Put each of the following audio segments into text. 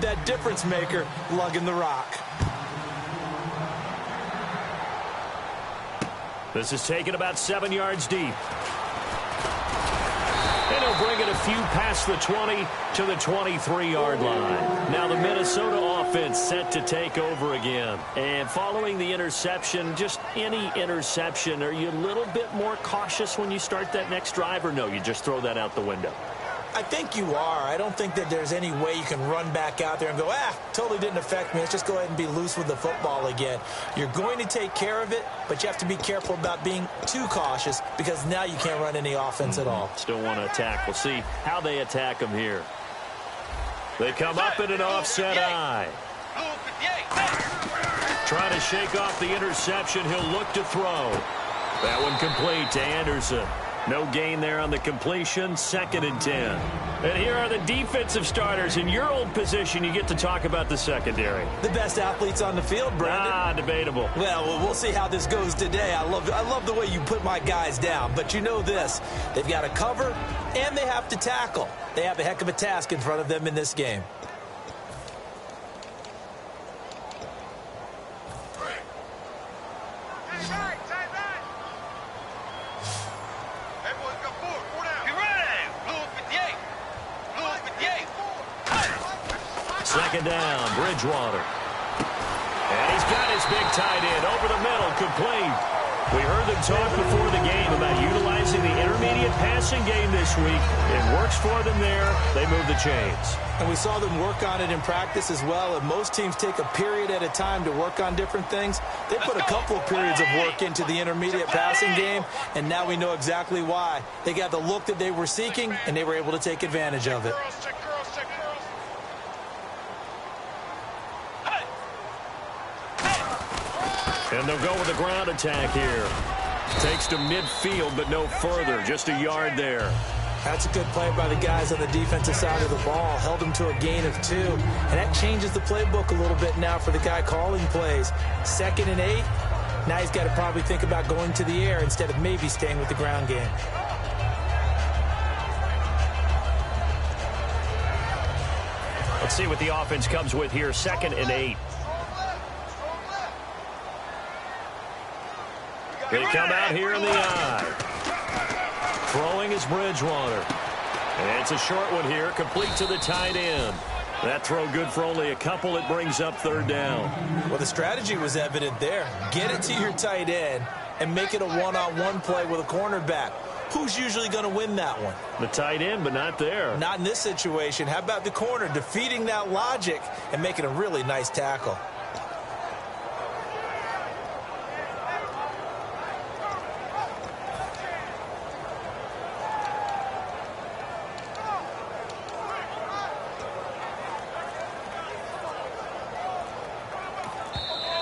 need that difference maker lugging the rock. This is taken about 7 yards deep. And he'll bring it a few past the 20 to the 23-yard line. Now the Minnesota offense set to take over again. And following the interception, just any interception, are you a little bit more cautious when you start that next drive, or no, you just throw that out the window? I think you are. I don't think that there's any way you can run back out there and go, totally didn't affect me. Let's just go ahead and be loose with the football again. You're going to take care of it, but you have to be careful about being too cautious because now you can't run any offense at all. Still want to attack. We'll see how they attack them here. They come up in an offset eye. Trying to shake off the interception. He'll look to throw. That one complete to Anderson. No gain there on the completion. 2nd and 10. And here are the defensive starters. In your old position, you get to talk about the secondary. The best athletes on the field, Brandon. Debatable. Well, we'll see how this goes today. I love the way you put my guys down. But you know this. They've got to cover, and they have to tackle. They have a heck of a task in front of them in this game. Second down, Bridgewater. And he's got his big tight end over the middle, complete. We heard them talk before the game about utilizing the intermediate passing game this week. It works for them there. They move the chains. And we saw them work on it in practice as well. And most teams take a period at a time to work on different things. They put a couple of periods of work into the intermediate passing game, and now we know exactly why. They got the look that they were seeking, and they were able to take advantage of it. And they'll go with a ground attack here. Takes to midfield, but no further. Just a yard there. That's a good play by the guys on the defensive side of the ball. Held them to a gain of 2. And that changes the playbook a little bit now for the guy calling plays. 2nd and 8. Now he's got to probably think about going to the air instead of maybe staying with the ground game. Let's see what the offense comes with here. 2nd and 8. They come out here in the eye. Throwing is Bridgewater. And it's a short one here, complete to the tight end. That throw good for only a couple. It brings up 3rd down. Well, the strategy was evident there. Get it to your tight end and make it a one-on-one play with a cornerback. Who's usually going to win that one? The tight end, but not there. Not in this situation. How about the corner defeating that logic and making a really nice tackle?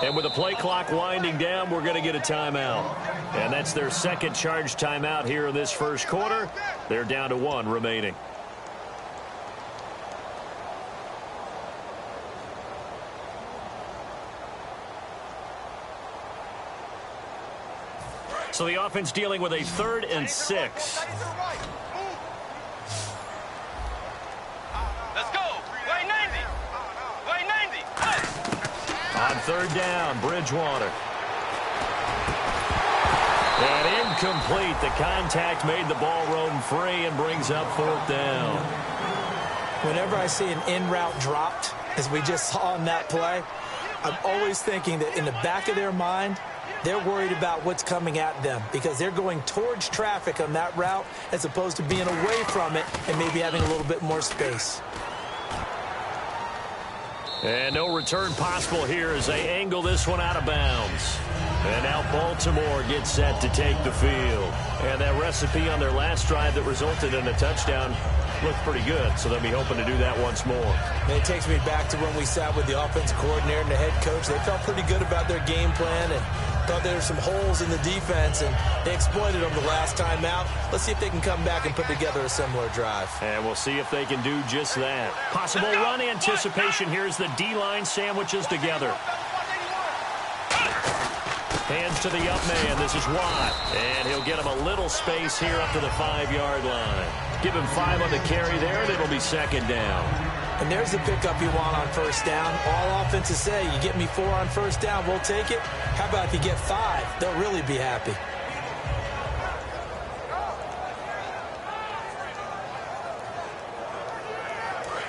And with the play clock winding down, we're going to get a timeout. And that's their 2nd charge timeout here in this 1st quarter. They're down to 1 remaining. So the offense dealing with a 3rd and 6. On 3rd down, Bridgewater. And incomplete. The contact made the ball roam free and brings up 4th down. Whenever I see an in-route dropped, as we just saw in that play, I'm always thinking that in the back of their mind, they're worried about what's coming at them because they're going towards traffic on that route as opposed to being away from it and maybe having a little bit more space. And no return possible here as they angle this one out of bounds. And now Baltimore gets set to take the field. And that recipe on their last drive that resulted in a touchdown looked pretty good, so they'll be hoping to do that once more. And it takes me back to when we sat with the offensive coordinator and the head coach. They felt pretty good about their game plan and thought there were some holes in the defense, and they exploited them the last time out. Let's see if they can come back and put together a similar drive. And we'll see if they can do just that. Possible run anticipation. Here's the D-line sandwiches together. Hands to the up man. This is Watt. And he'll get him a little space here up to the 5-yard line. Give him 5 on the carry there, and it'll be 2nd down. And there's the pickup you want on first down. All offenses say, you get me 4 on first down, we'll take it. How about if you get 5? They'll really be happy.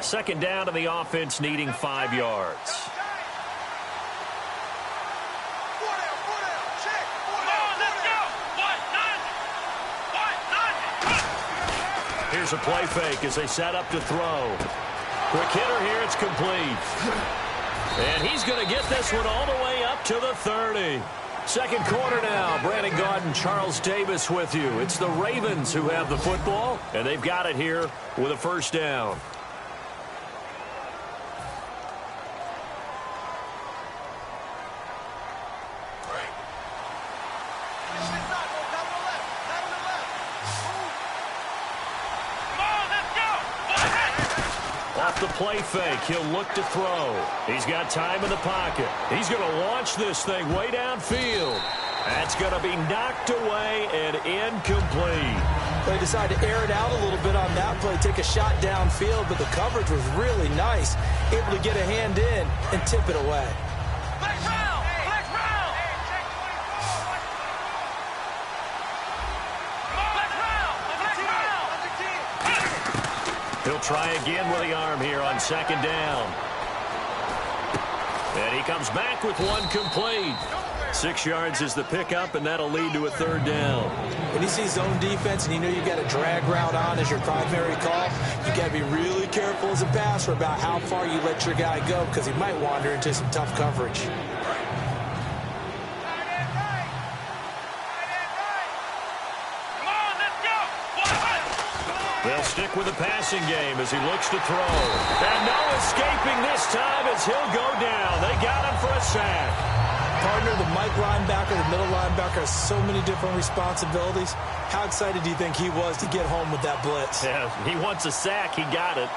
Second down to the offense, needing 5 yards. Here's a play fake as they set up to throw. Quick hitter here, it's complete. And he's going to get this one all the way up to the 30. Second quarter now. Brandon Gaudin, Charles Davis with you. It's the Ravens who have the football, and they've got it here with a first down. The play fake. He'll look to throw. He's got time in the pocket. He's going to launch this thing way downfield. That's going to be knocked away and incomplete. They decided to air it out a little bit on that play, take a shot downfield, but the coverage was really nice. Able to get a hand in and tip it away. He'll try again with the arm here on second down. And he comes back with one complete. 6 yards is the pickup, and that'll lead to a third down. When you see zone defense and you know you've got a drag route on as your primary call, you got to be really careful as a passer about how far you let your guy go because he might wander into some tough coverage. They'll stick with the passing game as he looks to throw. And no escaping this time as he'll go down. They got him for a sack. Partner, the Mike linebacker, the middle linebacker has so many different responsibilities. How excited do you think he was to get home with that blitz? Yeah, he wants a sack. He got it.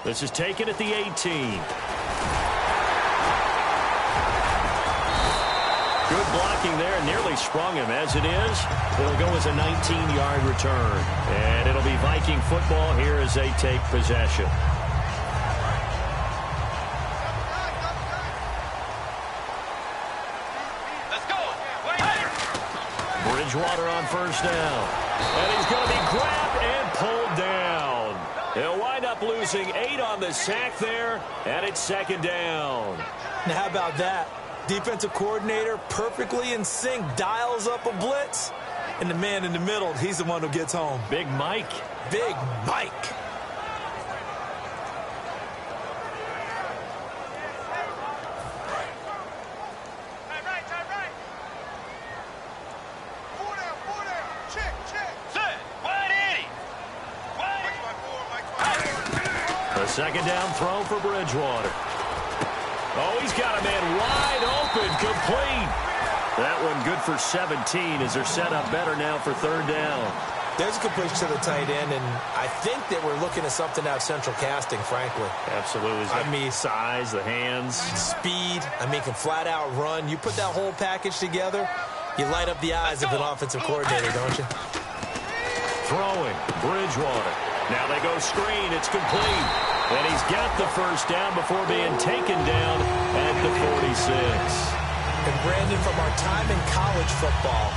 This is taken at the 18. Good blocking there, nearly sprung him. As it is, it'll go as a 19-yard return. And it'll be Viking football here as they take possession. Let's go. Bridgewater on first down. And he's going to be grabbed and pulled down. They'll wind up losing 8 on the sack there, and it's second down. Now, how about that? Defensive coordinator perfectly in sync, dials up a blitz, and the man in the middle, he's the one who gets home. Big Mike. Big Mike. A second down throw for Bridgewater. Oh, he's got a man wide open, complete. That one good for 17 as they're set up better now for third down. There's a completion to the tight end, and I think that we're looking at something out of central casting, frankly. Absolutely. I mean, size, the hands. Speed. I mean, can flat out run. You put that whole package together, you light up the eyes of an offensive coordinator, don't you? Throwing, Bridgewater. Now they go screen. It's complete. And he's got the first down before being taken down at the 46. And Brandon, from our time in college football,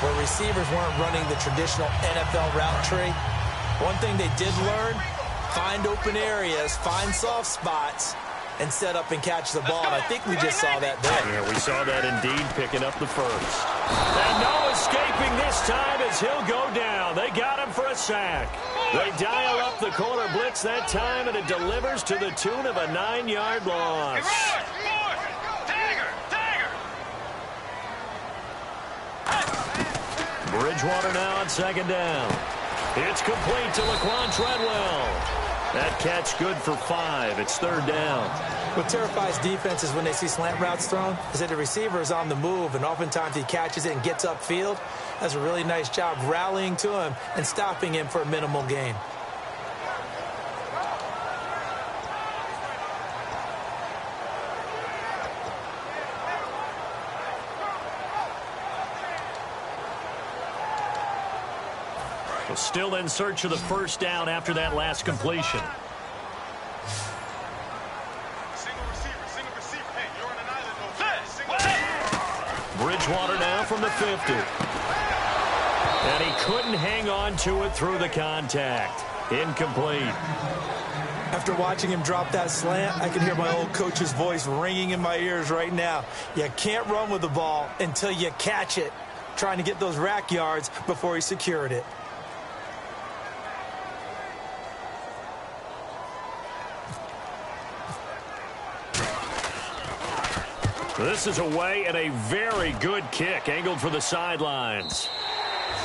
where receivers weren't running the traditional NFL route tree, one thing they did learn, find open areas, find soft spots, and set up and catch the ball. And I think we just saw that there. Yeah, we saw that indeed, picking up the first. And no escaping this time as he'll go down. They got him for a sack. They dial up the corner blitz that time, and it delivers to the tune of a 9-yard loss. Bridgewater now on second down. It's complete to Laquan Treadwell. That catch good for 5. It's third down. What terrifies defenses when they see slant routes thrown is that the receiver is on the move, and oftentimes he catches it and gets upfield. Does a really nice job rallying to him and stopping him for a minimal gain. Well, still in search of the first down after that last completion. Bridgewater now from the 50. And he couldn't hang on to it through the contact. Incomplete. After watching him drop that slant, I can hear my old coach's voice ringing in my ears right now. You can't run with the ball until you catch it. Trying to get those rack yards before he secured it. This is away and a very good kick angled for the sidelines.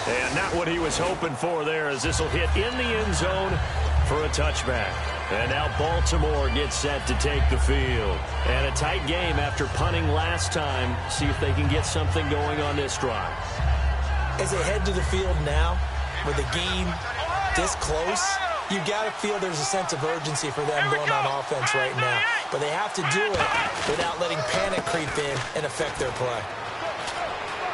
And not what he was hoping for there, as this will hit in the end zone for a touchback. And now Baltimore gets set to take the field. And a tight game after punting last time. See if they can get something going on this drive. As they head to the field now, with the game this close, you got to feel there's a sense of urgency for them going on offense right now. But they have to do it without letting panic creep in and affect their play.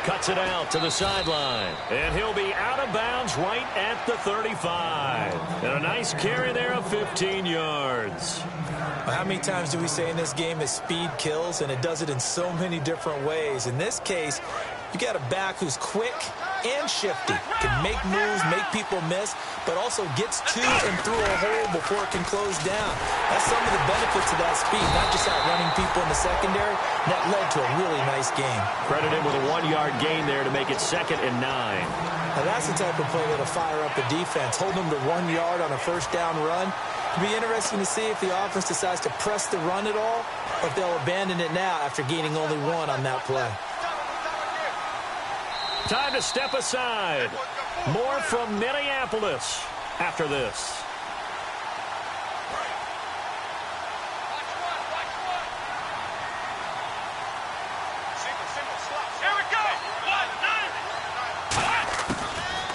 Cuts it out to the sideline. And he'll be out of bounds right at the 35. And a nice carry there of 15 yards. Well, how many times do we say in this game that speed kills, and it does it in so many different ways? In this case, you got a back who's quick and shifty, can make moves, make people miss, but also gets to and through a hole before it can close down. That's some of the benefits of that speed, not just outrunning people in the secondary. That led to a really nice game. Credit him with a 1-yard gain there to make it 2nd and 9. Now that's the type of play that'll fire up a defense. Hold them to 1 yard on a first down run. It'll be interesting to see if the offense decides to press the run at all, or if they'll abandon it now after gaining only 1 on that play. Time to step aside. More from Minneapolis after this.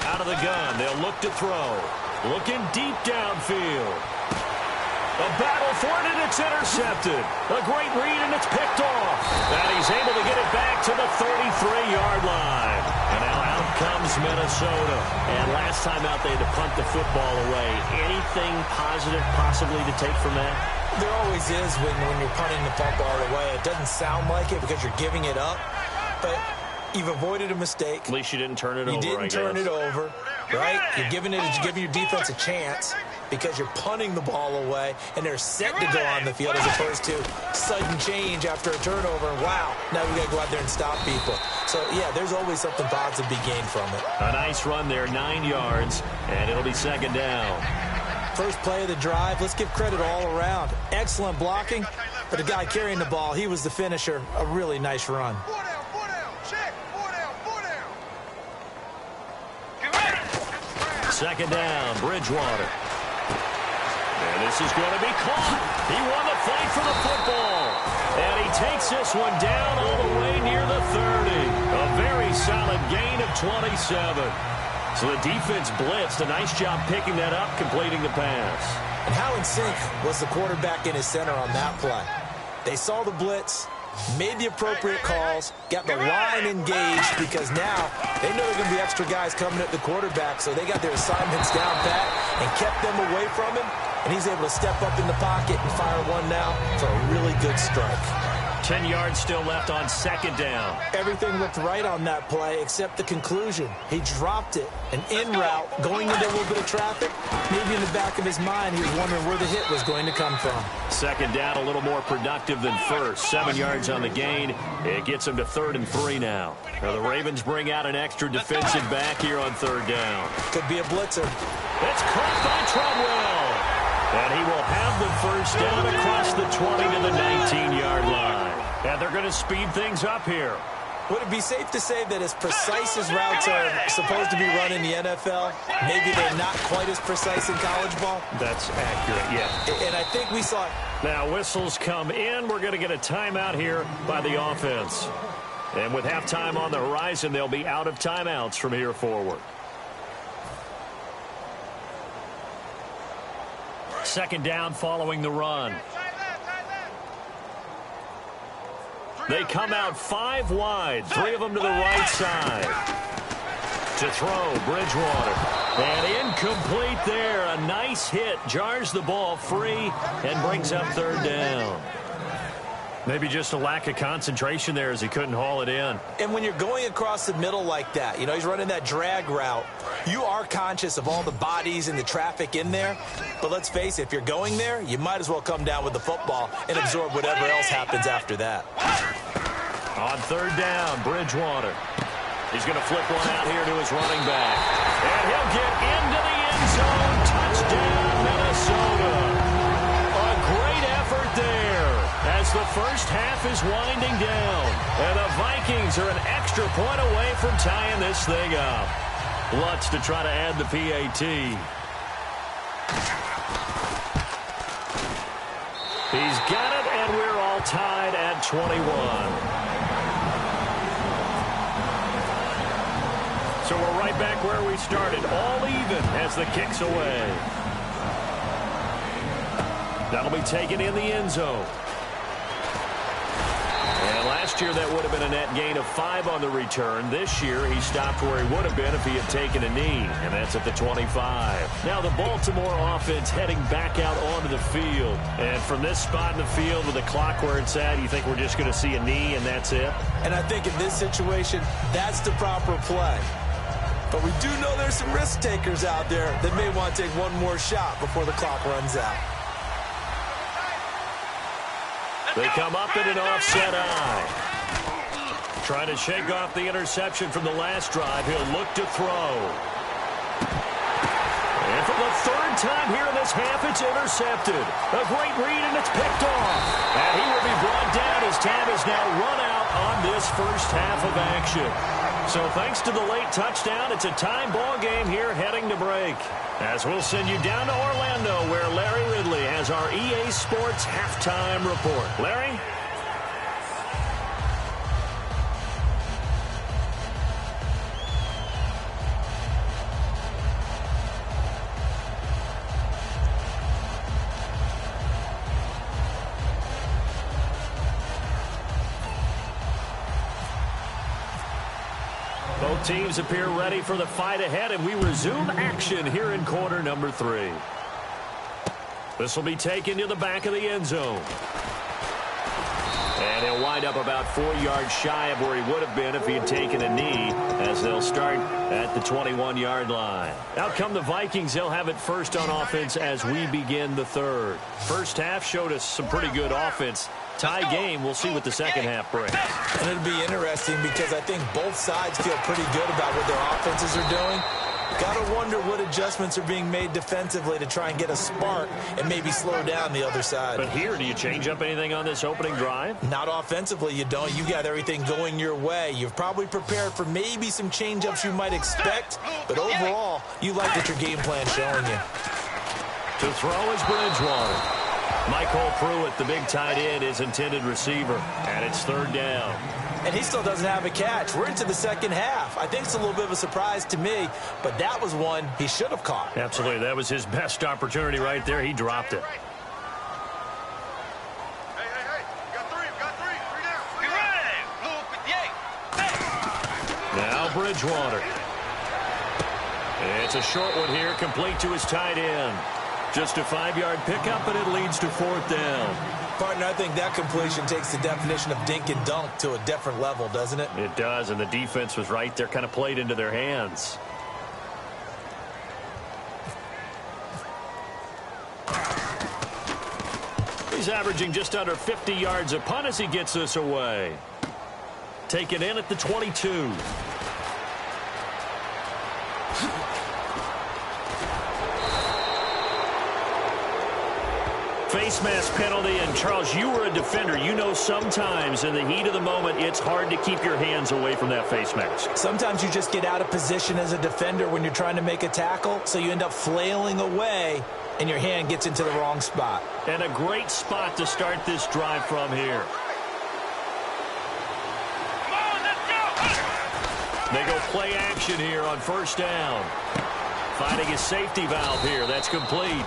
Out of the gun, they'll look to throw. Looking deep downfield. A battle for it, and it's intercepted. A great read, and it's picked off. And he's able to get it back to the 33-yard line. And now out comes Minnesota. And last time out, they had to punt the football away. Anything positive possibly to take from that? There always is when you're punting the football away. It doesn't sound like it because you're giving it up. But you've avoided a mistake. At least you didn't turn it over, You didn't turn it over, right? You're giving your defense a chance because you're punting the ball away, and they're set to go on the field as opposed to sudden change after a turnover. And wow, now we got to go out there and stop people. So, yeah, there's always something positive to be gained from it. A nice run there, 9 yards, and it'll be 2nd down. First play of the drive, let's give credit all around. Excellent blocking, but the guy carrying the ball, he was the finisher. A really nice run. 2nd down, Bridgewater. And this is going to be caught. He won the fight for the football. And he takes this one down all the way near the 30. A very solid gain of 27. So the defense blitzed. A nice job picking that up, completing the pass. And how in sync was the quarterback in his center on that play? They saw the blitz, made the appropriate calls, got the line engaged, because now they know they're going to be extra guys coming at the quarterback, so they got their assignments down pat and kept them away from him, and he's able to step up in the pocket and fire one now for a really good strike. 10 yards still left on 2nd down. Everything looked right on that play except the conclusion. He dropped it, an in route, going into a little bit of traffic. Maybe in the back of his mind, he was wondering where the hit was going to come from. 2nd down, a little more productive than first. 7 yards on the gain. It gets him to 3rd and 3 now. Now the Ravens bring out an extra defensive back here on 3rd down. Could be a blitzer. It's caught by Treadwell. And he will have the first down across the 20 to the 19-yard line. And they're going to speed things up here. Would it be safe to say that as precise as routes are supposed to be run in the NFL, maybe they're not quite as precise in college ball? That's accurate, yeah. And I think we saw it. Now whistles come in. We're going to get a timeout here by the offense. And with halftime on the horizon, they'll be out of timeouts from here forward. 2nd down following the run. They come out 5 wide, 3 of them to the right side. To throw, Bridgewater. And incomplete there. A nice hit. Jars the ball free and brings up third down. Maybe just a lack of concentration there as he couldn't haul it in. And when you're going across the middle like that, you know, he's running that drag route, you are conscious of all the bodies and the traffic in there. But let's face it, if you're going there, you might as well come down with the football and absorb whatever else happens after that. On third down, Bridgewater. He's going to flip one out here to his running back. And he'll get into the end zone. Touchdown, Minnesota. A great effort there as the first half is winding down. And the Vikings are an extra point away from tying this thing up. Lutz to try to add the PAT. He's got it, and we're all tied at 21. So we're right back where we started, all even as the kick's away. That'll be taken in the end zone. And last year that would have been a net gain of 5 on the return. This year he stopped where he would have been if he had taken a knee, and that's at the 25. Now the Baltimore offense heading back out onto the field. And from this spot in the field with the clock where it's at, you think we're just going to see a knee and that's it? And I think in this situation, that's the proper play. But we do know there's some risk takers out there that may want to take one more shot before the clock runs out. They come up in an offset eye. Trying to shake off the interception from the last drive. He'll look to throw. And for the third time here in this half, it's intercepted. A great read, and it's picked off. And he will be brought down as time is now run out on this first half of action. So thanks to the late touchdown, it's a time ball game here heading to break. As we'll send you down to Orlando where Larry Ridley has our EA Sports halftime report. Larry? Both teams appear ready for the fight ahead, and we resume action here in quarter number 3. This will be taken to the back of the end zone. And he'll wind up about 4 yards shy of where he would have been if he had taken a knee, as they'll start at the 21-yard line. Out come the Vikings. They'll have it first on offense as we begin the third. First half showed us some pretty good offense. Tie game. We'll see what the second half brings. And it'll be interesting because I think both sides feel pretty good about what their offenses are doing. Got to wonder what adjustments are being made defensively to try and get a spark and maybe slow down the other side. But here, do you change up anything on this opening drive? Not offensively, you don't. You got everything going your way. You've probably prepared for maybe some change-ups you might expect, but overall, you like what your game plan's showing you. To throw is Bridgewater. Michael Pruitt, the big tight end, is intended receiver, and it's third down. And he still doesn't have a catch. We're into the second half. I think it's a little bit of a surprise to me, but that was one he should have caught. Absolutely. That was his best opportunity right there. He dropped it. Now Bridgewater. It's a short one here, complete to his tight end. Just a 5-yard pickup, and it leads to fourth down. Partner, I think that completion takes the definition of dink and dunk to a different level, doesn't it? It does, and the defense was right there, kind of played into their hands. He's averaging just under 50 yards a punt as he gets this away. Taken in at the 22. Face mask penalty, and Charles, you were a defender. You know sometimes in the heat of the moment, it's hard to keep your hands away from that face mask. Sometimes you just get out of position as a defender when you're trying to make a tackle, so you end up flailing away, and your hand gets into the wrong spot. And a great spot to start this drive from here. They go play action here on first down. Finding his safety valve here. That's complete.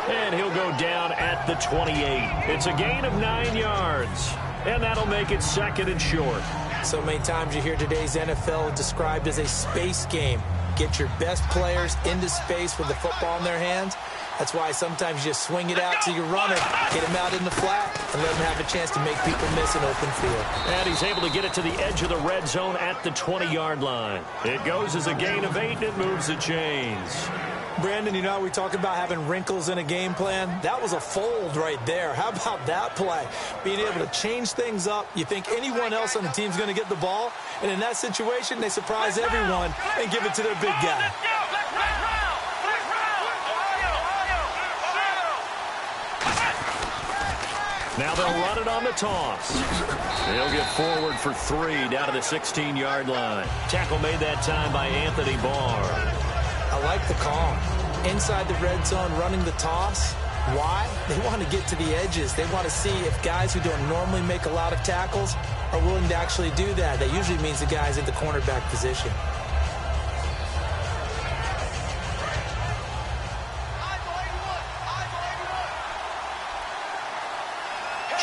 And he'll go down at the 28. It's a gain of 9 yards. And that'll make it second and short. So many times you hear today's NFL described as a space game. Get your best players into space with the football in their hands. That's why sometimes you just swing it out to your runner, get him out in the flat, and let him have a chance to make people miss an open field. And he's able to get it to the edge of the red zone at the 20-yard line. It goes as a gain of 8, and it moves the chains. Brandon, you know how we talk about having wrinkles in a game plan? That was a fold right there. How about that play? Being able to change things up. You think anyone else on the team's going to get the ball, and in that situation, they surprise everyone and give it to their big guy. Now they'll run it on the toss. They'll get forward for 3 down to the 16-yard line. Tackle made that time by Anthony Barr. I like the call. Inside the red zone, running the toss. Why? They want to get to the edges. They want to see if guys who don't normally make a lot of tackles are willing to actually do that. That usually means the guy's in the cornerback position.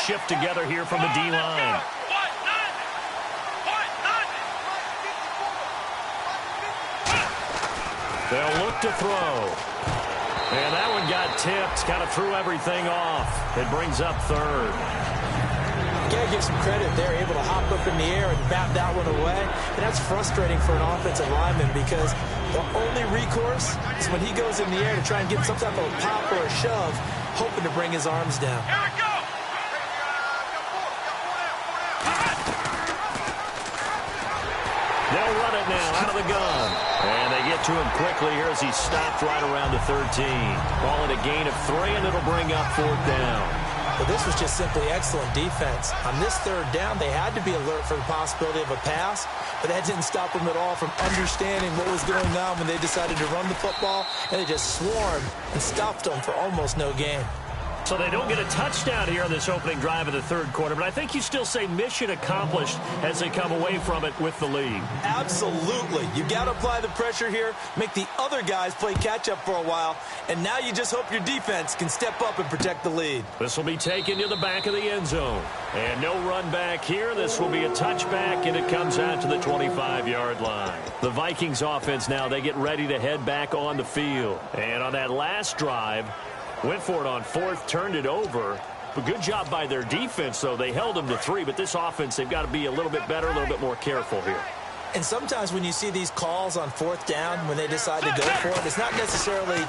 Shift together here from the D-line. They'll look to throw. And that one got tipped. Kind of threw everything off. It brings up 3rd. Gotta give some credit. They're able to hop up in the air and bat that one away. And that's frustrating for an offensive lineman because the only recourse is when he goes in the air to try and get some type of a pop or a shove, hoping to bring his arms down. They'll run it now out of the gun. And they get to him quickly here as he's stopped right around the 13. Call it a gain of 3, and it'll bring up 4th down. Well, this was just simply excellent defense. On this 3rd down, they had to be alert for the possibility of a pass, but that didn't stop them at all from understanding what was going on when they decided to run the football, and they just swarmed and stuffed them for almost no gain. So they don't get a touchdown here in this opening drive of the 3rd quarter, but I think you still say mission accomplished as they come away from it with the lead. Absolutely. You got to apply the pressure here, make the other guys play catch-up for a while, and now you just hope your defense can step up and protect the lead. This will be taken to the back of the end zone. And no run back here. This will be a touchback, and it comes out to the 25-yard line. The Vikings offense now, they get ready to head back on the field. And on that last drive, went for it on 4th, turned it over. But good job by their defense, though. They held them to 3, but this offense, they've got to be a little bit better, a little bit more careful here. And sometimes when you see these calls on 4th down, when they decide to go for it, it's not necessarily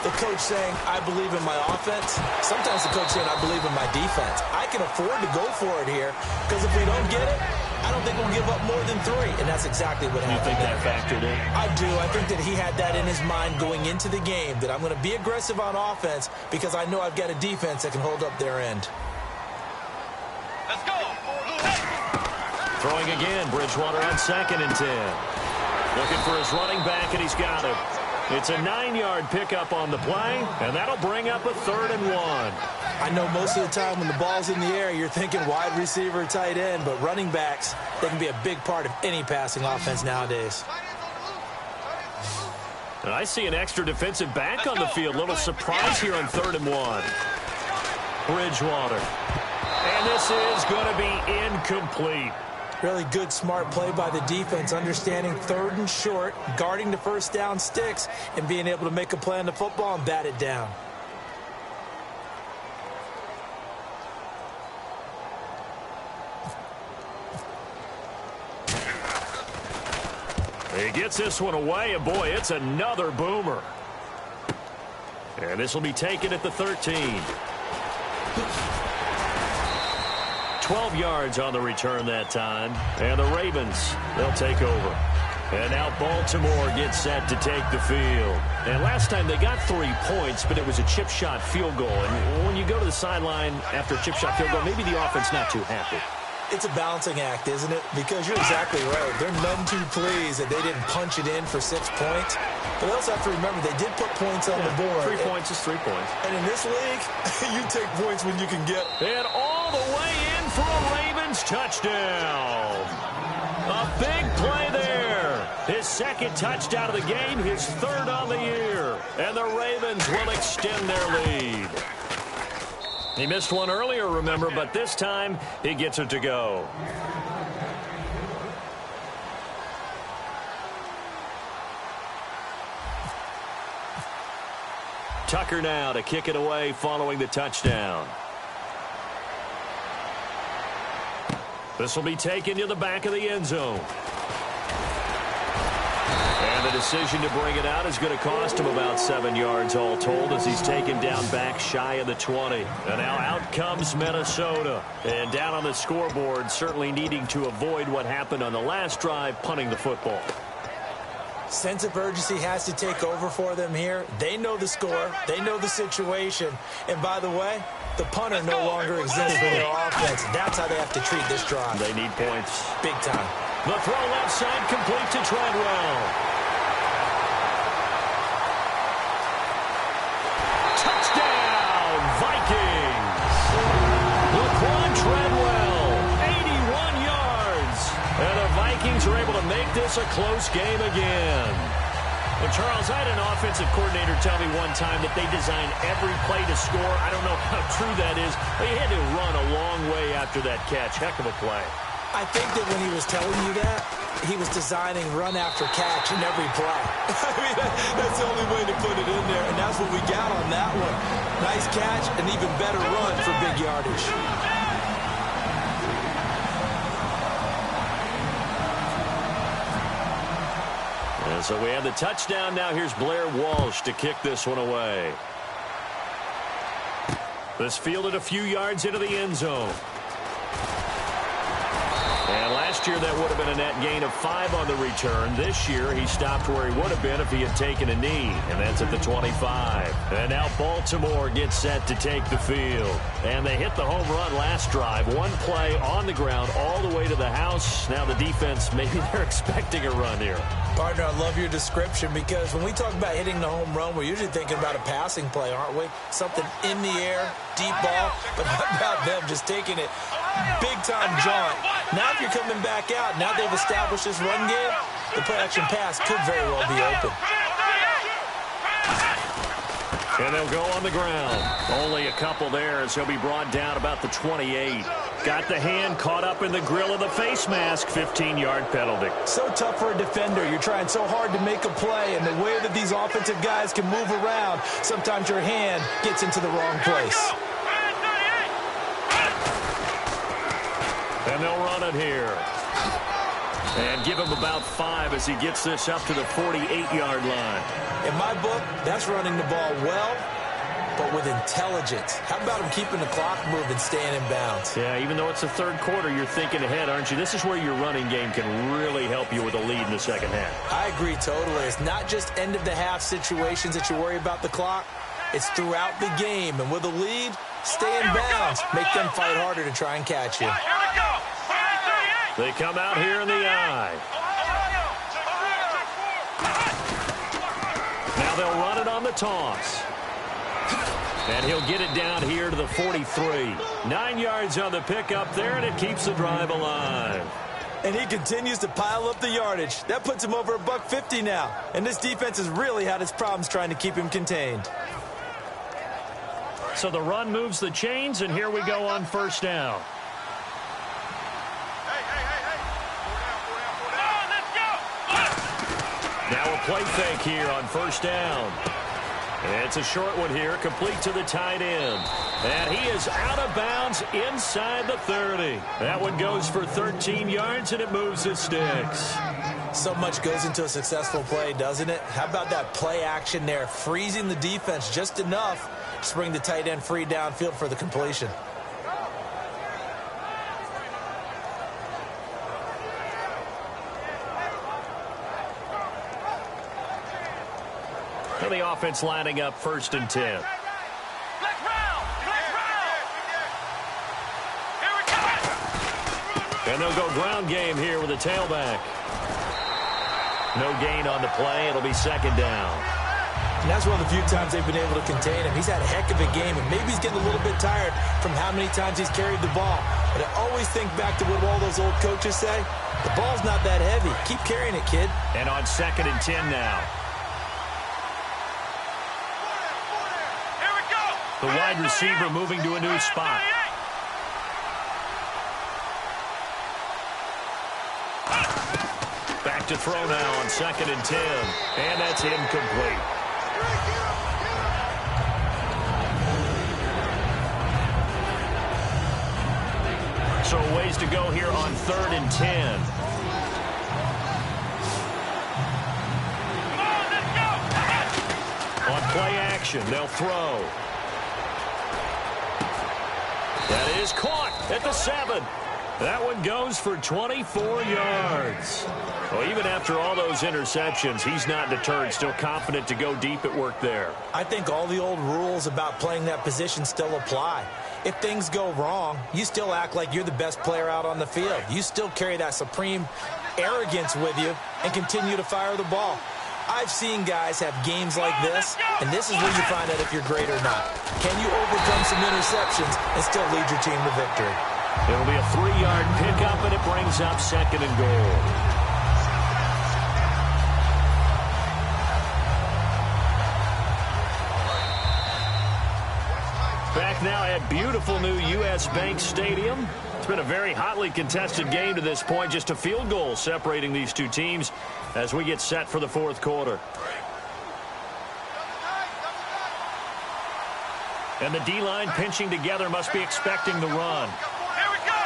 the coach saying, I believe in my offense. Sometimes the coach saying, I believe in my defense. I can afford to go for it here because if we don't get it, I don't think we'll give up more than 3, and that's exactly what happened. You think that factored in? I do. I think that he had that in his mind going into the game, that I'm going to be aggressive on offense because I know I've got a defense that can hold up their end. Let's go. Throwing again, Bridgewater on 2nd and 10. Looking for his running back, and he's got him. It's a 9-yard pickup on the play, and that'll bring up a 3rd and 1. I know most of the time when the ball's in the air, you're thinking wide receiver, tight end, but running backs, they can be a big part of any passing offense nowadays. And I see an extra defensive back on the field. Little surprise here on 3rd and 1. Bridgewater. And this is going to be incomplete. Really good, smart play by the defense, understanding 3rd and short, guarding the 1st down sticks, and being able to make a play on the football and bat it down. He gets this one away, and boy, it's another boomer. And this will be taken at the 13. 12 yards on the return that time. And the Ravens, they'll take over. And now Baltimore gets set to take the field. And last time they got 3 points, but it was a chip shot field goal. And when you go to the sideline after a chip shot field goal, maybe the offense not too happy. It's a balancing act, isn't it? Because you're exactly right. They're none too pleased that they didn't punch it in for 6 points. But they also have to remember they did put points on the board. 3 points is 3 points. And in this league, you take points when you can get. And all the way in for a Ravens touchdown. A big play there. His 2nd touchdown of the game, his 3rd on the year. And the Ravens will extend their lead. He missed one earlier, remember, but this time he gets it to go. Tucker now to kick it away following the touchdown. This will be taken to the back of the end zone. And the decision to bring it out is going to cost him about 7 yards all told as he's taken down back shy of the 20. And now out comes Minnesota. And down on the scoreboard, certainly needing to avoid what happened on the last drive, punting the football. Sense of urgency has to take over for them here. They know the score. They know the situation. And by the way, the punter no longer exists for their offense. That's how they have to treat this drive. They need points. Big time. The throw left side complete to Treadwell. Touchdown, Vikings. Laquan Treadwell, 81 yards. And the Vikings are able to make this a close game again. Well, Charles, I had an offensive coordinator tell me one time that they designed every play to score. I don't know how true that is, but he had to run a long way after that catch. Heck of a play. I think that when he was telling you that, he was designing run after catch in every play. I mean, that's the only way to put it in there, and that's what we got on that one. Nice catch, and even better run for big yardage. And so we have the touchdown. Now here's Blair Walsh to kick this one away. This fielded a few yards into the end zone. And last year that would have been a net gain of 5 on the return. This year he stopped where he would have been if he had taken a knee. And that's at the 25. And now Baltimore gets set to take the field. And they hit the home run last drive. One play on the ground all the way to the house. Now the defense, maybe they're expecting a run here. Partner, I love your description because when we talk about hitting the home run, we're usually thinking about a passing play, aren't we? Something in the air, deep ball. But how about them just taking it big-time jaunt? Now if you're coming back out, now they've established this run game, the play-action pass could very well be open. And they'll go on the ground. Only a couple there as he'll be brought down about the 28. Got the hand caught up in the grill of the face mask. 15-yard penalty. So tough for a defender. You're trying so hard to make a play, and the way that these offensive guys can move around, sometimes your hand gets into the wrong place. And they'll run it here. And give him about 5 as he gets this up to the 48-yard line. In my book, that's running the ball well, but with intelligence. How about him keeping the clock moving, staying in bounds? Yeah, even though it's the third quarter, you're thinking ahead, aren't you? This is where your running game can really help you with a lead in the second half. I agree totally. It's not just end-of-the-half situations that you worry about the clock. It's throughout the game. And with a lead, stay in bounds. Make them fight harder to try and catch you. They come out here in the eye. Now they'll run it on the toss. And he'll get it down here to the 43. 9 yards on the pickup there, and it keeps the drive alive. And he continues to pile up the yardage. That puts him over $150 now. And this defense has really had its problems trying to keep him contained. So the run moves the chains, and here we go on first down. Now a play fake here on first down. It's a short one here, complete to the tight end. And he is out of bounds inside the 30. That one goes for 13 yards, and it moves his sticks. So much goes into a successful play, doesn't it? How about that play action there, freezing the defense just enough to bring the tight end free downfield for the completion. And the offense lining up 1st and 10. Here we go. And they'll go ground game here with a tailback. No gain on the play. It'll be 2nd down. And that's one of the few times they've been able to contain him. He's had a heck of a game, and maybe he's getting a little bit tired from how many times he's carried the ball. But I always think back to what all those old coaches say. The ball's not that heavy. Keep carrying it, kid. And on 2nd and 10 now. The wide receiver moving to a new spot. Back to throw now on 2nd and 10. And that's incomplete. So a ways to go here on 3rd and 10. On play action, they'll throw. That is caught at the 7. That one goes for 24 yards. Well, even after all those interceptions, he's not deterred, still confident to go deep at work there. I think all the old rules about playing that position still apply. If things go wrong, you still act like you're the best player out on the field. You still carry that supreme arrogance with you and continue to fire the ball. I've seen guys have games like this, and this is where you find out if you're great or not. Can you overcome some interceptions and still lead your team to victory? It'll be a 3-yard pickup, and it brings up 2nd and goal. Back now at beautiful new U.S. Bank Stadium. It's been a very hotly contested game to this point. Just a field goal separating these two teams as we get set for the 4th quarter. And the D-line pinching together, must be expecting the run. Here we go.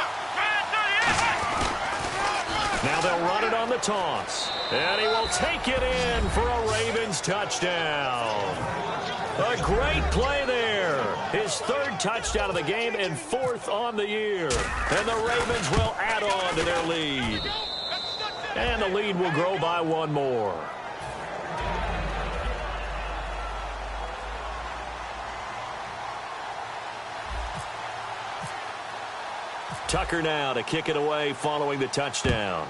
Now they'll run it on the toss. And he will take it in for a Ravens touchdown. A great play there. His 3rd touchdown of the game and 4th on the year. And the Ravens will add on to their lead. And the lead will grow by 1 more. Tucker now to kick it away following the touchdown.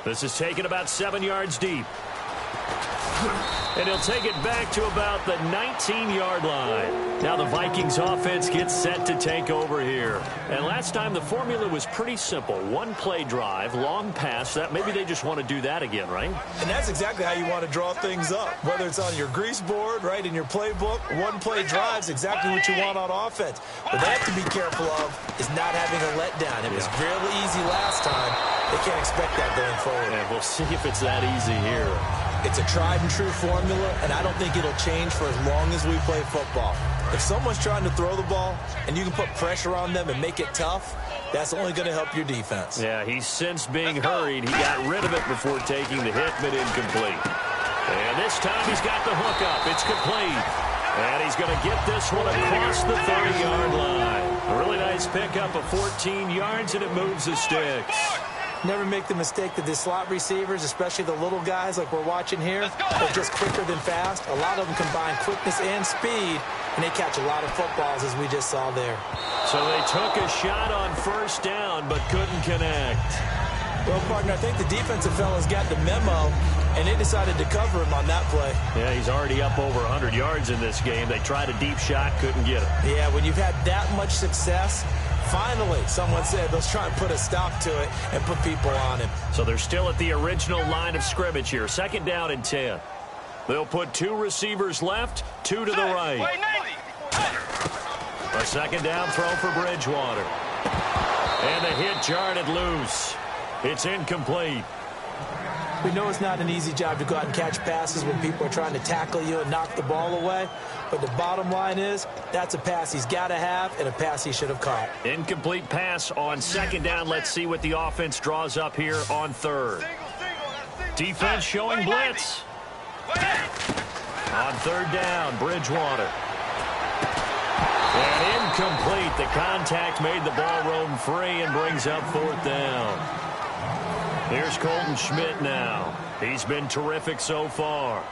This is taken about 7 yards deep. And he'll take it back to about the 19-yard line. Now the Vikings offense gets set to take over here. And last time the formula was pretty simple. 1-play drive, long pass. That maybe they just want to do that again, right? And that's exactly how you want to draw things up. Whether it's on your grease board, right, in your playbook, 1-play drive's exactly what you want on offense. What they have to be careful of is not having a letdown. It was really easy last time. They can't expect that going forward. And we'll see if it's that easy here. It's a tried-and-true formula, and I don't think it'll change for as long as we play football. If someone's trying to throw the ball and you can put pressure on them and make it tough, that's only going to help your defense. Yeah, he's since being hurried. He got rid of it before taking the hit, but incomplete. And this time he's got the hook up. It's complete. And he's going to get this one across the 30-yard line. A really nice pickup of 14 yards, and it moves the sticks. Never make the mistake that the slot receivers, especially the little guys like we're watching here, are just quicker than fast. A lot of them combine quickness and speed, and they catch a lot of footballs, as we just saw there. So they took a shot on 1st down, but couldn't connect. Well, partner, I think the defensive fellas got the memo, and they decided to cover him on that play. Yeah, he's already up over 100 yards in this game. They tried a deep shot, couldn't get it. Yeah, when you've had that much success, finally, someone said, let's try and put a stop to it and put people on him. So they're still at the original line of scrimmage here. 2nd down and 10. They'll put 2 receivers left, 2 to the right. A 2nd down throw for Bridgewater. And the hit jarred it loose. It's incomplete. We know it's not an easy job to go out and catch passes when people are trying to tackle you and knock the ball away. But the bottom line is, that's a pass he's got to have and a pass he should have caught. Incomplete pass on 2nd down. Let's see what the offense draws up here on 3rd. Defense showing blitz. On 3rd down, Bridgewater. And incomplete. The contact made the ball roam free and brings up 4th down. Here's Colton Schmidt now. He's been terrific so far.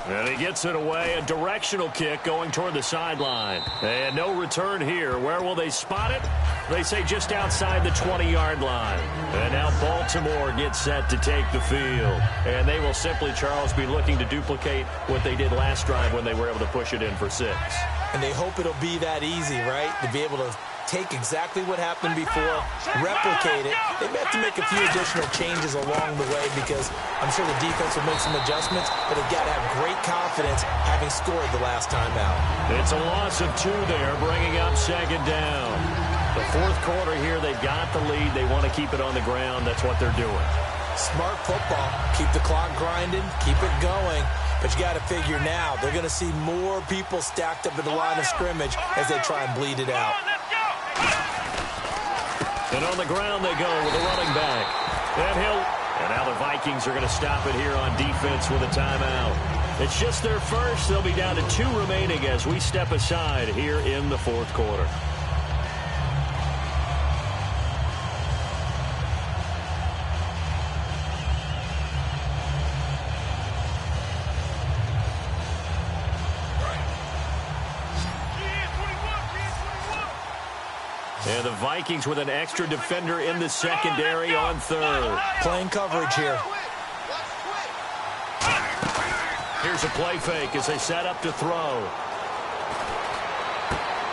And he gets it away. A directional kick going toward the sideline. And no return here. Where will they spot it? They say just outside the 20-yard line. And now Baltimore gets set to take the field. And they will simply, Charles, be looking to duplicate what they did last drive when they were able to push it in for 6. And they hope it'll be that easy, right? To be able to take exactly what happened before, replicate it. They may have to make a few additional changes along the way because I'm sure the defense will make some adjustments, but they've got to have great confidence having scored the last time out. It's a loss of 2 there, bringing up 2nd down. The 4th quarter here, they've got the lead. They want to keep it on the ground. That's what they're doing. Smart football. Keep the clock grinding, keep it going. But you got to figure now, they're going to see more people stacked up at the line of scrimmage as they try and bleed it out. And on the ground they go with a running back. And now the Vikings are going to stop it here on defense with a timeout. It's just their first. They'll be down to 2 remaining as we step aside here in the fourth quarter. And the Vikings with an extra defender in the secondary on third. Playing coverage here. Here's a play fake as they set up to throw.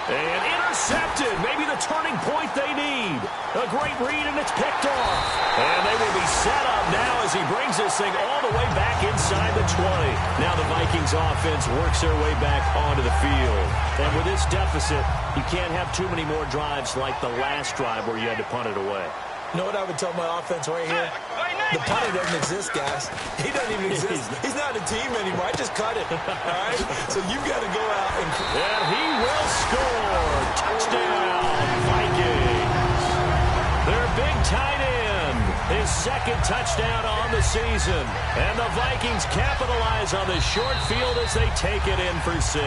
And intercepted. Maybe the turning point they need. A great read, and it's picked off. And they will be set up now as he brings this thing all the way back inside the 20. Now the Vikings offense works their way back onto the field. And with this deficit, you can't have too many more drives like the last drive where you had to punt it away. You know what I would tell my offense right here? The punter doesn't exist, guys. He doesn't even exist. He's not a team anymore. I just cut it. All right? So you've got to go out and... And he will score. Touchdown, Vikings. Their big tight end. His second touchdown on the season. And the Vikings capitalize on the short field as they take it in for 6.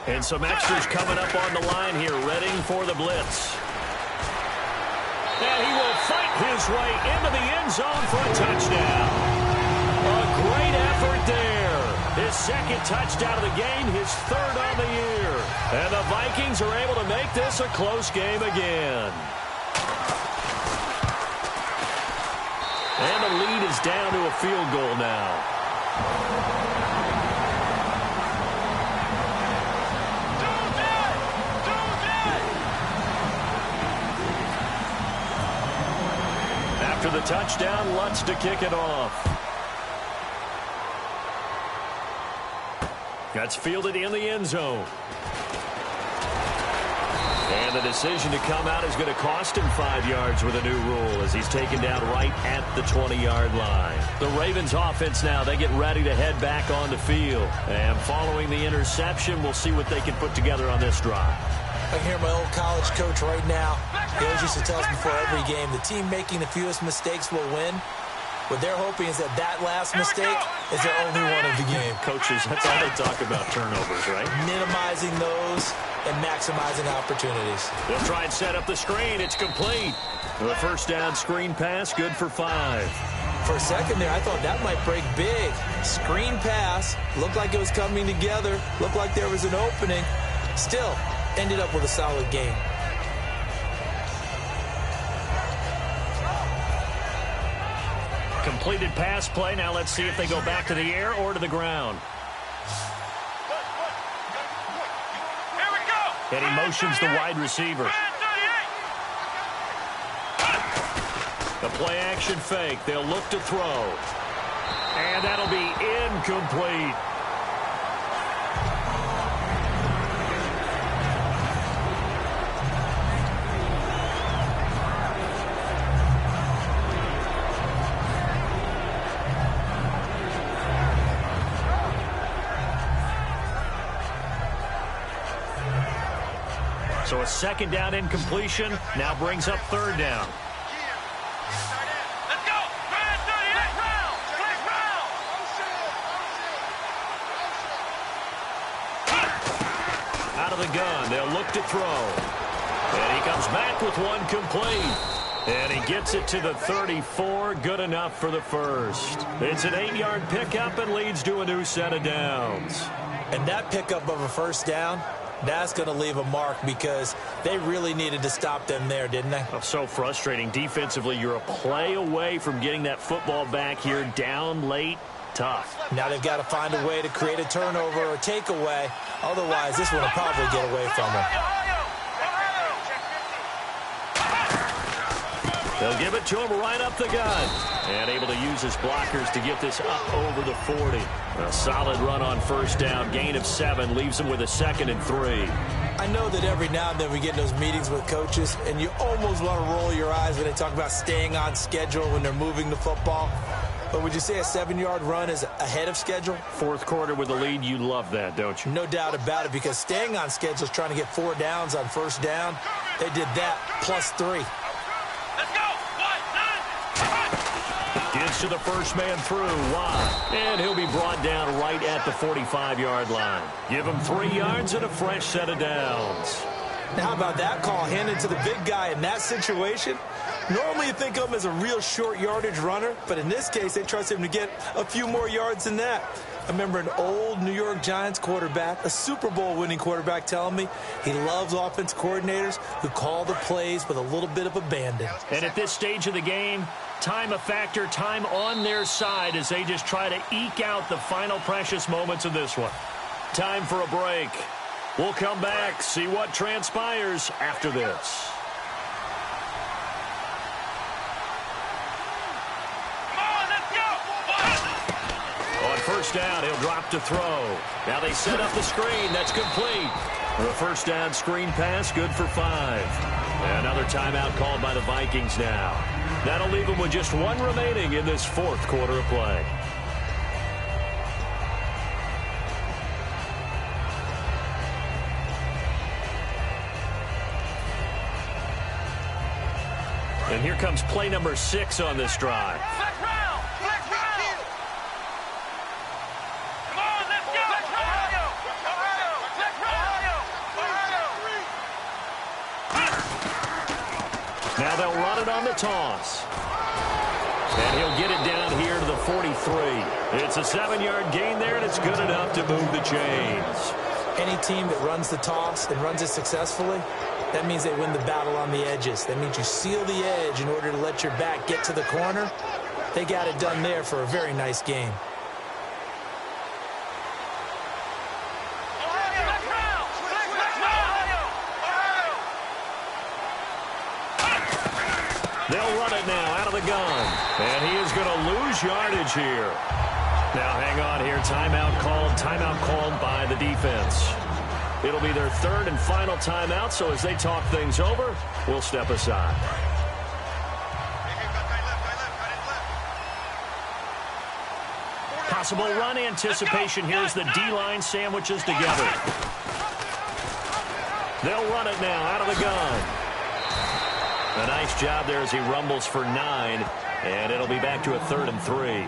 And some extras coming up on the line here, ready for the blitz. And he will fight his way into the end zone for a touchdown. A great effort there. His second touchdown of the game, his third on the year. And the Vikings are able to make this a close game again. And the lead is down to a field goal now. After the touchdown, Lutz to kick it off. That's fielded in the end zone. And the decision to come out is going to cost him 5 yards with a new rule as he's taken down right at the 20-yard line. The Ravens offense now, they get ready to head back on the field. And following the interception, we'll see what they can put together on this drive. I can hear my old college coach right now. He always used to tell us before every game, the team making the fewest mistakes will win. What they're hoping is that last mistake is their only one of the game. Coaches, that's all they talk about, turnovers, right? Minimizing those and maximizing opportunities. They'll try and set up the screen. It's complete. The first down screen pass, good for 5. For a second there, I thought that might break big. Screen pass, looked like it was coming together, looked like there was an opening. Still, ended up with a solid game. Completed pass play. Now let's see if they go back to the air or to the ground. Here we go. And he motions the wide receiver. The play action fake. They'll look to throw. And that'll be incomplete. So a second down incompletion now brings up third down. Let's go. Out of the gun, they'll look to throw. And he comes back with one complete. And he gets it to the 34, good enough for the first. It's an 8-yard pickup and leads to a new set of downs. And that pickup of a first down, that's going to leave a mark because they really needed to stop them there, didn't they? Oh, so frustrating. Defensively, you're a play away from getting that football back here down late. tough. Now they've got to find a way to create a turnover or takeaway. Otherwise, this one will probably get away from them. They'll give it to him right up the gut. And able to use his blockers to get this up over the 40. A solid run on first down. Gain of 7 leaves him with a 2nd and 3. I know that every now and then we get in those meetings with coaches, and you almost want to roll your eyes when they talk about staying on schedule when they're moving the football. But would you say a 7-yard run is ahead of schedule? Fourth quarter with the lead, you love that, don't you? No doubt about it, because staying on schedule is trying to get 4 downs on first down. They did that plus 3. Let's go. 1, 9. Gets to the first man through. Wide. And he'll be brought down right at the 45-yard line. Give him 3 yards and a fresh set of downs. Now, how about that call handed to the big guy in that situation? Normally you think of him as a real short yardage runner, but in this case, they trust him to get a few more yards than that. I remember an old New York Giants quarterback, a Super Bowl winning quarterback, telling me he loves offense coordinators who call the plays with a little bit of abandon. And at this stage of the game, time a factor, time on their side as they just try to eke out the final precious moments of this one. Time for a break. We'll come back, see what transpires after this. First down, he'll drop to throw. Now they set up the screen. That's complete. The first down screen pass, good for 5. Another timeout called by the Vikings now. That'll leave them with just 1 remaining in this fourth quarter of play. And here comes play number 6 on this drive. Now they'll run it on the toss. And he'll get it down here to the 43. It's a 7-yard gain there, and it's good enough to move the chains. Any team that runs the toss and runs it successfully, that means they win the battle on the edges. That means you seal the edge in order to let your back get to the corner. They got it done there for a very nice game. They'll run it now out of the gun. And he is going to lose yardage here. Now hang on here. Timeout called by the defense. It'll be their 3rd and final timeout, so as they talk things over, we'll step aside. Possible run anticipation here as the D-line sandwiches together. They'll run it now out of the gun. A nice job there as he rumbles for 9, and it'll be back to a 3rd and 3.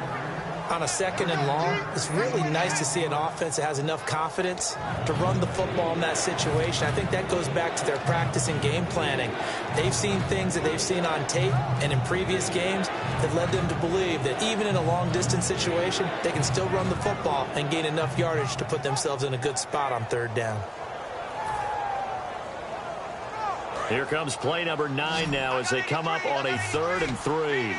On a 2nd and long, it's really nice to see an offense that has enough confidence to run the football in that situation. I think that goes back to their practice and game planning. They've seen things that they've seen on tape and in previous games that led them to believe that even in a long-distance situation, they can still run the football and gain enough yardage to put themselves in a good spot on 3rd down. Here comes play number 9 now as they come up on a 3rd and 3.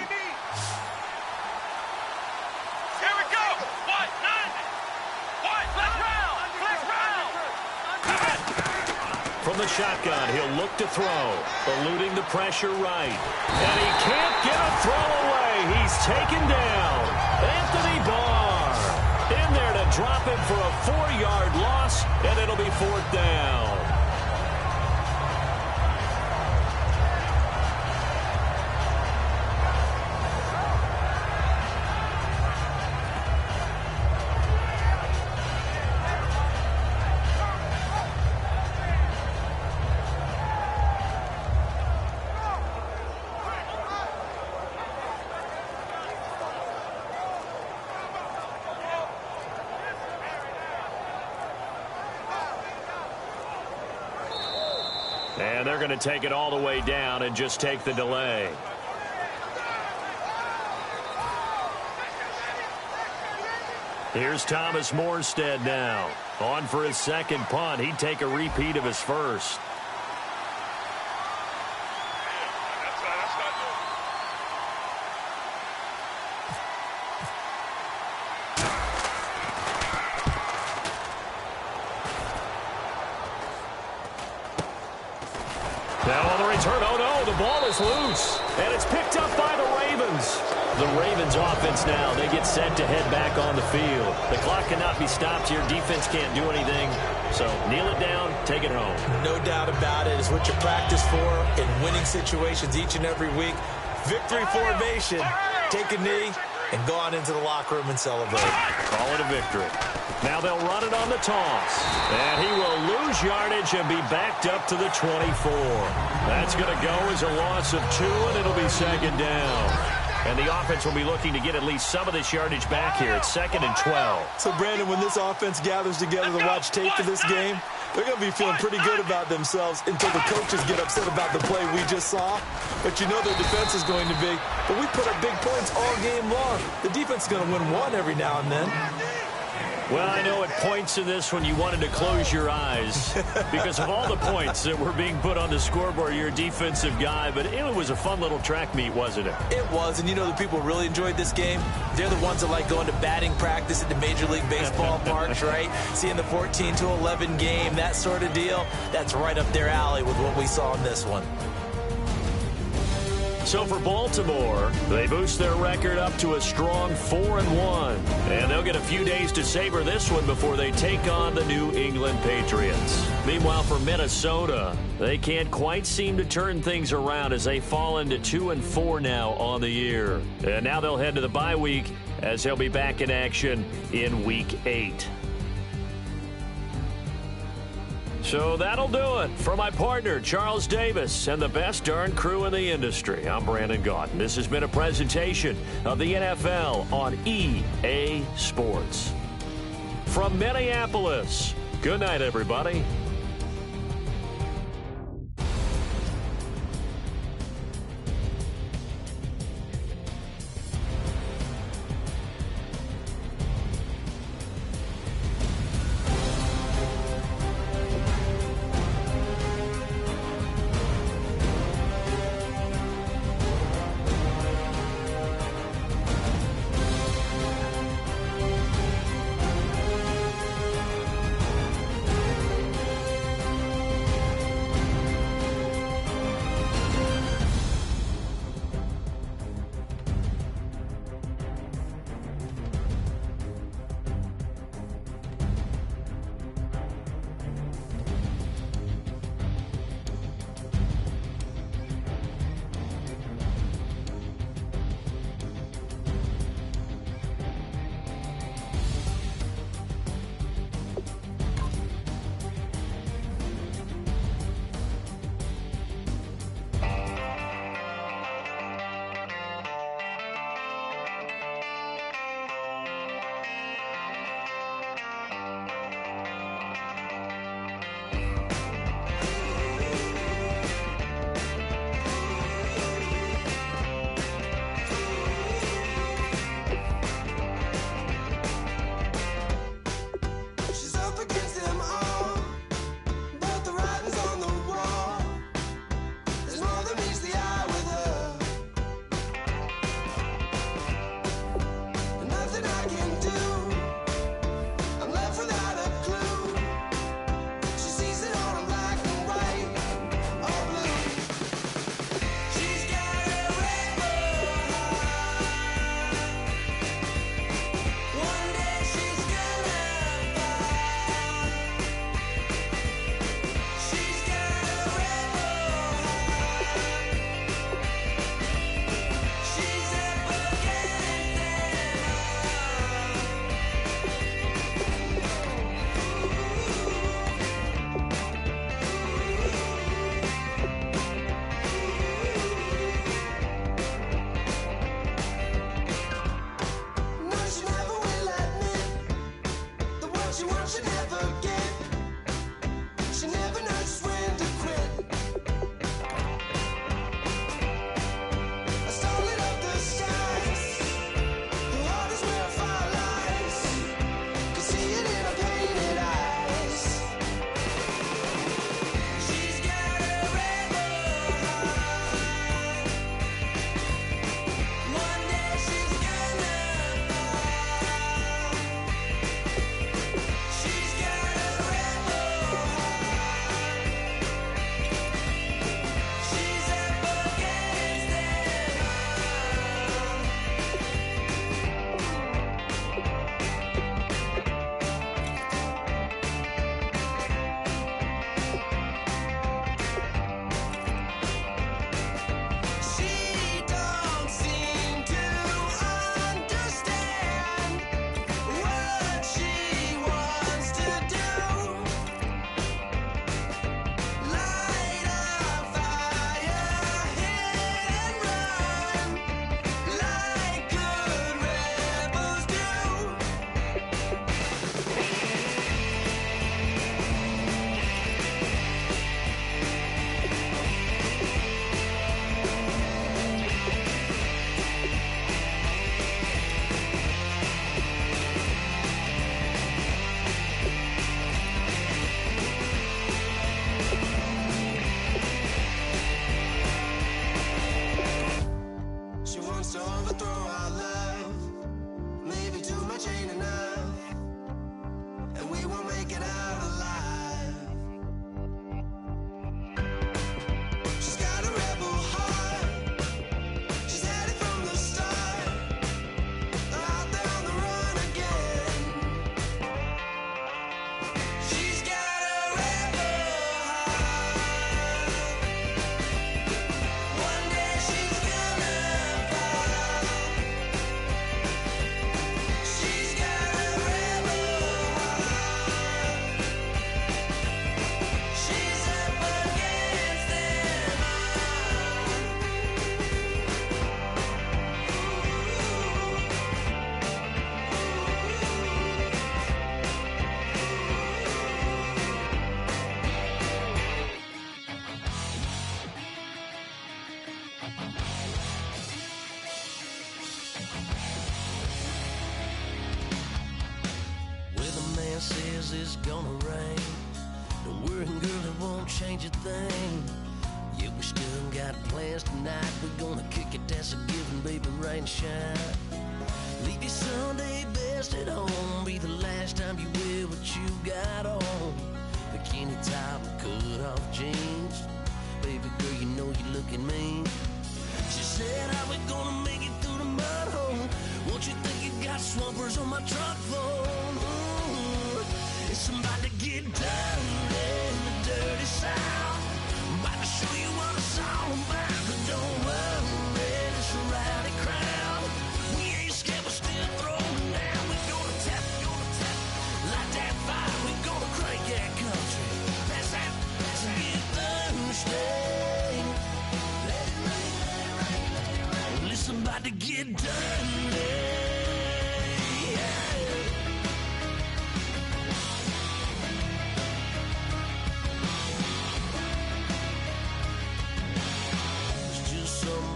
From the shotgun, he'll look to throw, eluding the pressure right. And he can't get a throw away. He's taken down. Anthony Barr in there to drop him for a 4-yard loss, and it'll be 4th down. And they're going to take it all the way down and just take the delay. Here's Thomas Morstead now. On for his 2nd punt. He'd take a repeat of his first. Now on the return, oh no, the ball is loose. And it's picked up by the Ravens. The Ravens offense now, they get set to head back on the field. The clock cannot be stopped here. Defense can't do anything. So kneel it down, take it home. No doubt about it. It's what you practice for in winning situations each and every week. Victory formation. Take a knee and go on into the locker room and celebrate. Call it a victory. Now they'll run it on the toss. And he will lose yardage and be backed up to the 24. That's going to go as a loss of 2, and it'll be second down. And the offense will be looking to get at least some of this yardage back here. It's 2nd and 12. So, Brandon, when this offense gathers together to watch tape for this game, they're going to be feeling pretty good about themselves until the coaches get upset about the play we just saw. But you know their defense is going to be, but we put up big points all game long. The defense is going to win one every now and then. Well, I know at points in this when you wanted to close your eyes because of all the points that were being put on the scoreboard. You're a defensive guy, but it was a fun little track meet, wasn't it? It was, and you know the people really enjoyed this game? They're the ones that like going to batting practice at the Major League Baseball parks, right? Seeing the 14-11 game, that sort of deal. That's right up their alley with what we saw in this one. So for Baltimore, they boost their record up to a strong 4-1. And they'll get a few days to savor this one before they take on the New England Patriots. Meanwhile, for Minnesota, they can't quite seem to turn things around as they fall into 2-4 now on the year. And now they'll head to the bye week as they'll be back in action in Week 8. So that'll do it. For my partner, Charles Davis, and the best darn crew in the industry, I'm Brandon Gaudin. This has been a presentation of the NFL on EA Sports. From Minneapolis, good night, everybody. says it's gonna rain. Don't worry, girl, it won't change a thing. Yeah, we still got plans tonight. We're gonna kick it, that's a given, baby, rain or shine. Leave your Sunday best at home. Be the last time you wear what you got on. Bikini top and cut off jeans. Baby girl, you know you're looking mean. She said, how we gonna make it through the mud hole? Won't you think you got swampers on my truck phone? Ooh, it's about to get dirty in the dirty South. I'm about to show you what it's all about. But don't worry, it's a rowdy crowd. We ain't scared, we're still throwing down. We're gonna tap, light that fire. We're gonna crank that country. Pass that, get thirsty. Let it rain, let it rain, let it rain. Well, it's about to get dirty.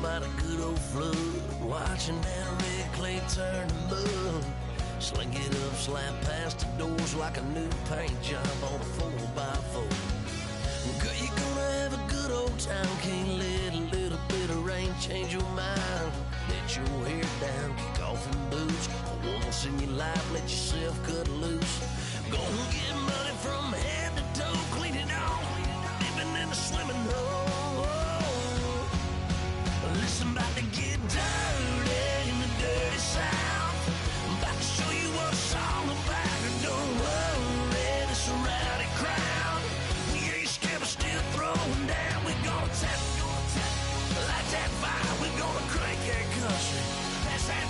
About a good old flood, watching that red clay turn to mud. Sling it up, slap past the doors like a new paint job on a 4x4. Girl, you're gonna have a good old time. Can't let a little bit of rain change your mind. Let your hair down, kick off them boots. Once in your life, let yourself cut loose. Gonna get money from head to toe, clean it all, living in a swimming hole. Listen, about to get dirty in the dirty South. I'm about to show you what it's all about. And don't worry, it's a rowdy crowd. We ain't scared, we're still throwing down. We're gonna tap, light that fire. We're gonna crank that country. Pass that,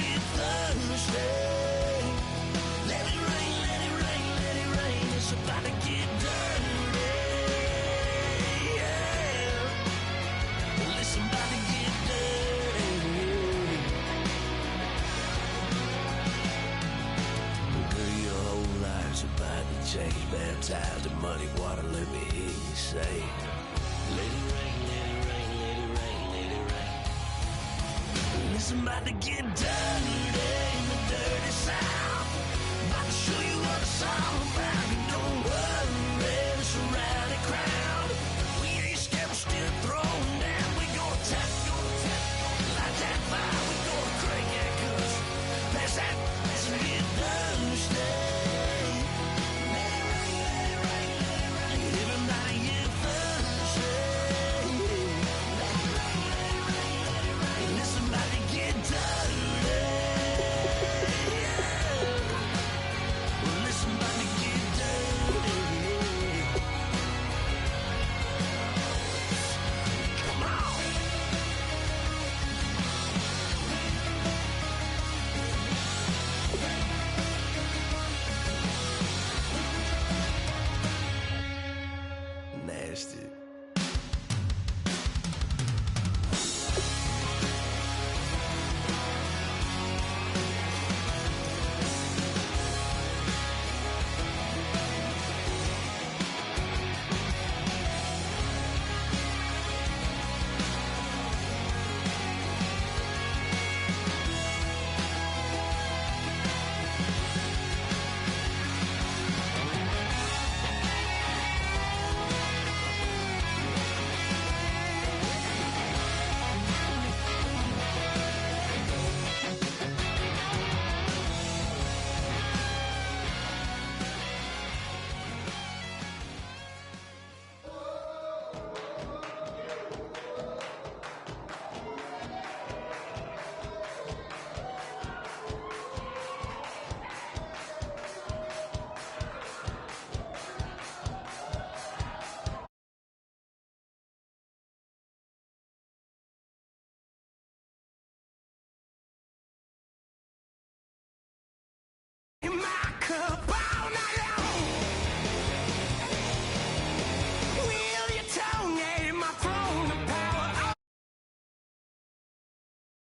get thirsty. Let it rain, let it rain, let it rain. It's about to get dirty. Listen, about to get dirty. Girl, your whole life's about to change. Baptized in muddy water, let me hear you say, let it rain, let it rain, let it rain, let it rain. Listen, about to get dirty in the dirty